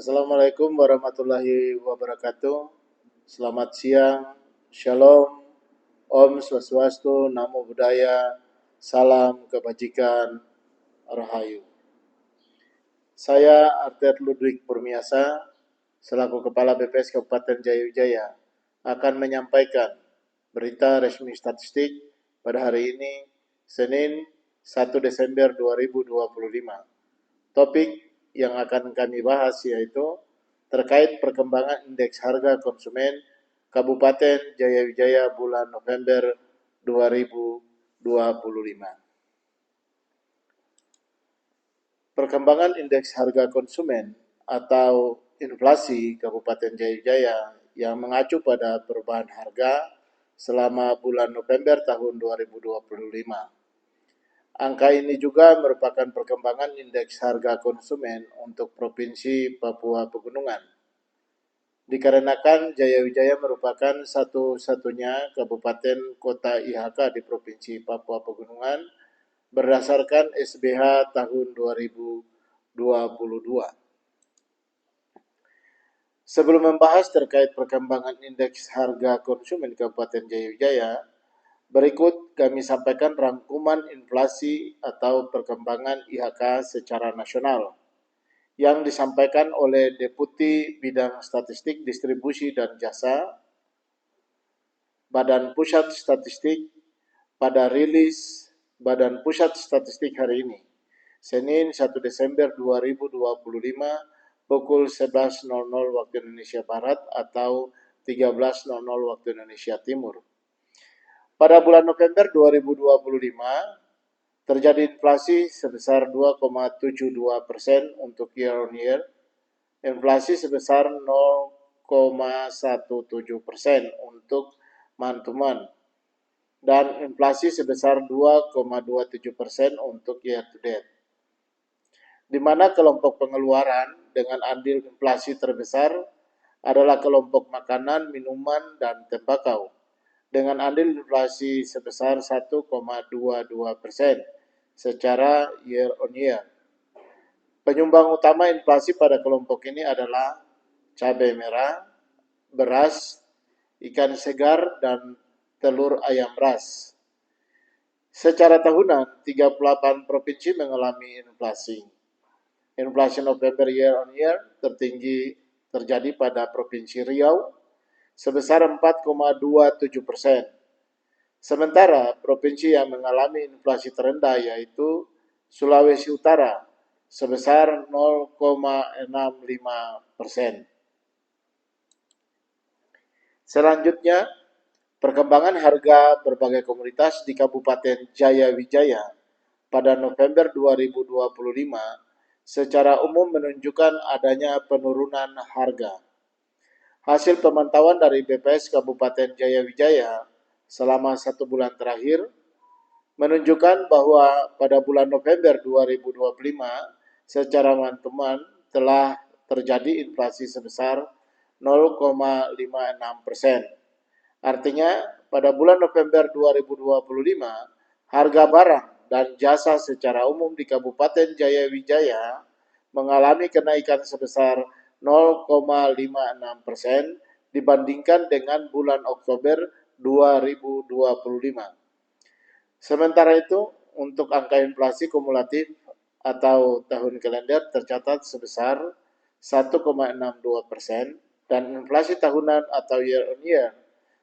Assalamualaikum warahmatullahi wabarakatuh. Selamat siang, Shalom, Om Swastiastu, Namo Buddhaya, Salam Kebajikan, Rahayu. Saya Artet Ludwig Purmiasa, selaku Kepala BPS Kabupaten Jaya Wijaya, akan menyampaikan berita resmi statistik pada hari ini, Senin 1 Desember 2025. Topik yang akan kami bahas yaitu terkait perkembangan indeks harga konsumen Kabupaten Jaya Wijaya bulan November 2025. Perkembangan indeks harga konsumen atau inflasi Kabupaten Jaya Wijaya yang mengacu pada perubahan harga selama bulan November tahun 2025. Angka ini juga merupakan perkembangan indeks harga konsumen untuk Provinsi Papua Pegunungan. Dikarenakan Jaya Wijaya merupakan satu-satunya kabupaten kota IHK di Provinsi Papua Pegunungan berdasarkan SBH tahun 2022. Sebelum membahas terkait perkembangan indeks harga konsumen Kabupaten Jaya Wijaya, berikut kami sampaikan rangkuman inflasi atau perkembangan IHK secara nasional yang disampaikan oleh Deputi Bidang Statistik Distribusi dan Jasa Badan Pusat Statistik pada rilis Badan Pusat Statistik hari ini, Senin 1 Desember 2025 pukul 11.00 waktu Indonesia Barat atau 13.00 waktu Indonesia Timur. Pada bulan November 2025, terjadi inflasi sebesar 2,72% untuk year on year, inflasi sebesar 0,17% untuk month to month, dan inflasi sebesar 2,27% untuk year to date. Di mana kelompok pengeluaran dengan andil inflasi terbesar adalah kelompok makanan, minuman, dan tembakau, dengan andil inflasi sebesar 1,22% secara year on year. Penyumbang utama inflasi pada kelompok ini adalah cabai merah, beras, ikan segar, dan telur ayam ras. Secara tahunan, 38 provinsi mengalami inflasi. Inflasi November year on year tertinggi terjadi pada Provinsi Riau sebesar 4,27%. Sementara provinsi yang mengalami inflasi terendah yaitu Sulawesi Utara sebesar 0,65%. Selanjutnya, perkembangan harga berbagai komoditas di Kabupaten Jaya Wijaya pada November 2025 secara umum menunjukkan adanya penurunan harga. Hasil pemantauan dari BPS Kabupaten Jaya Wijaya selama 1 bulan terakhir menunjukkan bahwa pada bulan November 2025 secara month-to-month telah terjadi inflasi sebesar 0,56%. Artinya pada bulan November 2025 harga barang dan jasa secara umum di Kabupaten Jaya Wijaya mengalami kenaikan sebesar 0,56% dibandingkan dengan bulan Oktober 2025. Sementara itu, untuk angka inflasi kumulatif atau tahun kalender tercatat sebesar 1,62% dan inflasi tahunan atau year on year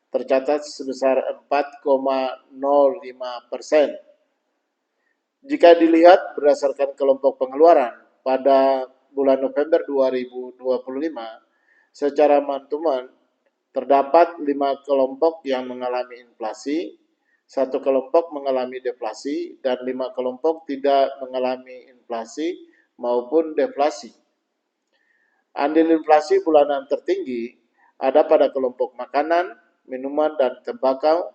tercatat sebesar 4,05%. Jika dilihat berdasarkan kelompok pengeluaran pada bulan November 2025, secara month-to-month terdapat 5 kelompok yang mengalami inflasi, 1 kelompok mengalami deflasi, dan 5 kelompok tidak mengalami inflasi maupun deflasi. Andil inflasi bulanan tertinggi ada pada kelompok makanan, minuman, dan tembakau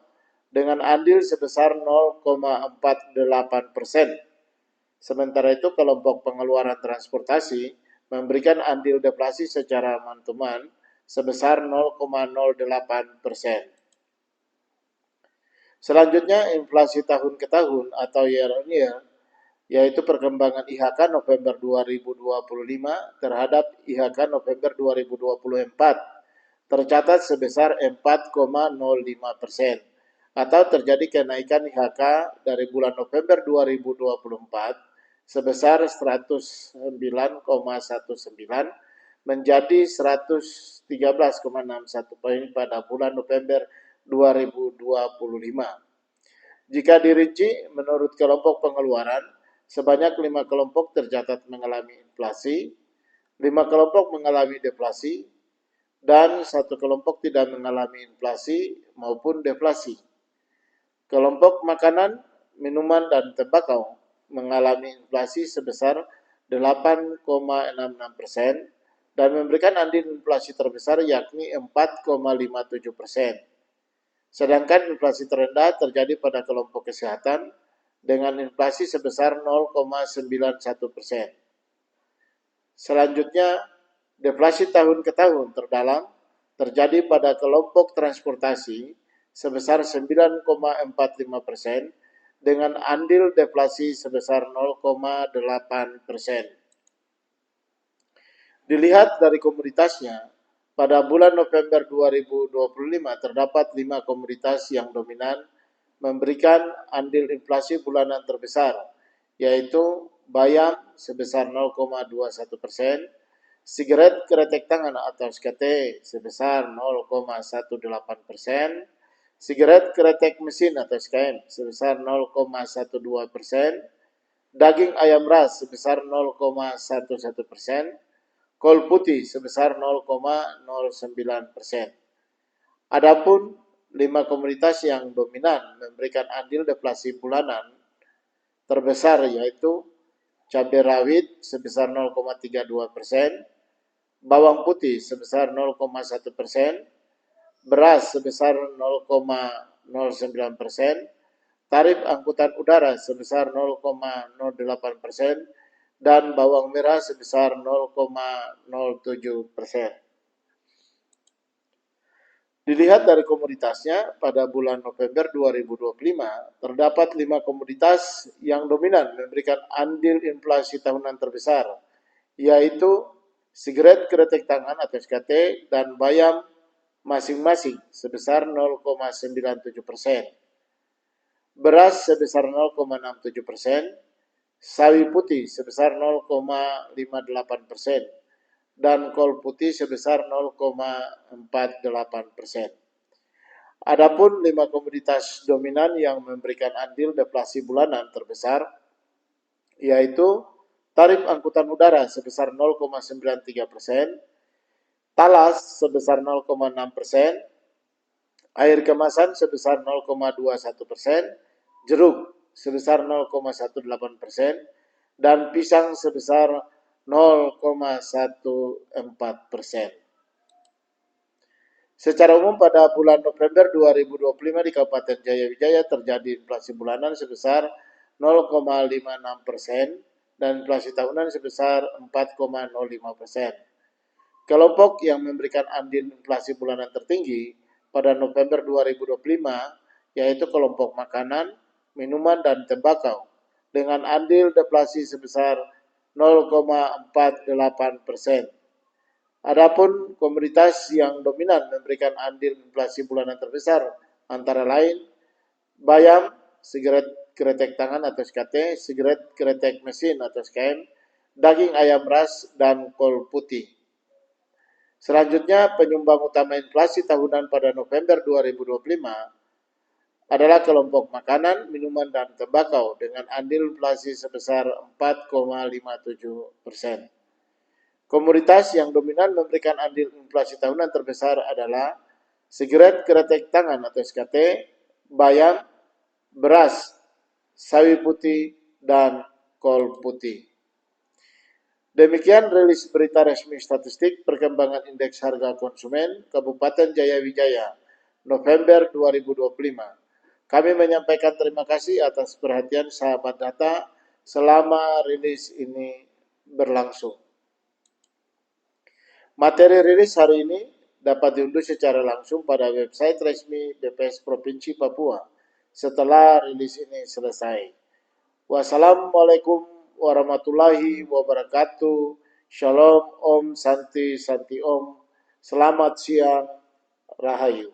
dengan andil sebesar 0,48%. Sementara itu kelompok pengeluaran transportasi memberikan andil deflasi secara month-to-month sebesar 0,08%. Selanjutnya, inflasi tahun ke tahun atau year on year yaitu perkembangan IHK November 2025 terhadap IHK November 2024 tercatat sebesar 4,05% atau terjadi kenaikan IHK dari bulan November 2024 sebesar 109,19 menjadi 113,61 poin pada bulan November 2025. Jika dirinci menurut kelompok pengeluaran, sebanyak 5 kelompok tercatat mengalami inflasi, 5 kelompok mengalami deflasi, dan 1 kelompok tidak mengalami inflasi maupun deflasi. Kelompok makanan, minuman, dan tembakau mengalami inflasi sebesar 8,66% dan memberikan andil inflasi terbesar yakni 4,57%. Sedangkan inflasi terendah terjadi pada kelompok kesehatan dengan inflasi sebesar 0,91%. Selanjutnya, deflasi tahun ke tahun terdalam terjadi pada kelompok transportasi sebesar 9,45% dengan andil deflasi sebesar 0,8%. Dilihat dari komoditasnya, pada bulan November 2025 terdapat 5 komoditas yang dominan memberikan andil inflasi bulanan terbesar, yaitu bayam sebesar 0,21%, sigaret kretek tangan atau SKT sebesar 0,18%, sigaret kretek mesin atau SKM sebesar 0,12%, daging ayam ras sebesar 0,11%, kol putih sebesar 0,09%. Adapun 5 komoditas yang dominan memberikan andil deflasi bulanan terbesar yaitu cabai rawit sebesar 0,32%, bawang putih sebesar 0,1%, beras sebesar 0,09%, tarif angkutan udara sebesar 0,08%, dan bawang merah sebesar 0,07%. Dilihat dari komoditasnya, pada bulan November 2025 terdapat 5 komoditas yang dominan memberikan andil inflasi tahunan terbesar, yaitu sigaret kretek tangan atau SKT dan bayam masing-masing sebesar 0,97%, beras sebesar 0,67%, sawi putih sebesar 0,58%, dan kol putih sebesar 0,48%. Adapun 5 komoditas dominan yang memberikan andil deflasi bulanan terbesar, yaitu tarif angkutan udara sebesar 0,93%, talas sebesar 0,6%, air kemasan sebesar 0,21%, jeruk sebesar 0,18%, dan pisang sebesar 0,14%. Secara umum pada bulan November 2025 di Kabupaten Jayawijaya terjadi inflasi bulanan sebesar 0,56% dan inflasi tahunan sebesar 4,05%. Kelompok yang memberikan andil inflasi bulanan tertinggi pada November 2025 yaitu kelompok makanan, minuman, dan tembakau dengan andil deflasi sebesar 0,48%. Adapun komoditas yang dominan memberikan andil inflasi bulanan terbesar antara lain bayam, sigaret kretek tangan atau SKT, sigaret kretek mesin atau SKM, daging ayam ras, dan kol putih. Selanjutnya, penyumbang utama inflasi tahunan pada November 2025 adalah kelompok makanan, minuman, dan tembakau dengan andil inflasi sebesar 4,57%. Komoditas yang dominan memberikan andil inflasi tahunan terbesar adalah sigaret kretek tangan atau SKT, bayam, beras, sawi putih, dan kol putih. Demikian rilis berita resmi statistik perkembangan indeks harga konsumen Kabupaten Jayawijaya November 2025. Kami menyampaikan terima kasih atas perhatian sahabat data selama rilis ini berlangsung. Materi rilis hari ini dapat diunduh secara langsung pada website resmi BPS Provinsi Papua setelah rilis ini selesai. Wassalamualaikum warahmatullahi wabarakatuh. Shalom, Om Santi Santi Om. Selamat siang, Rahayu.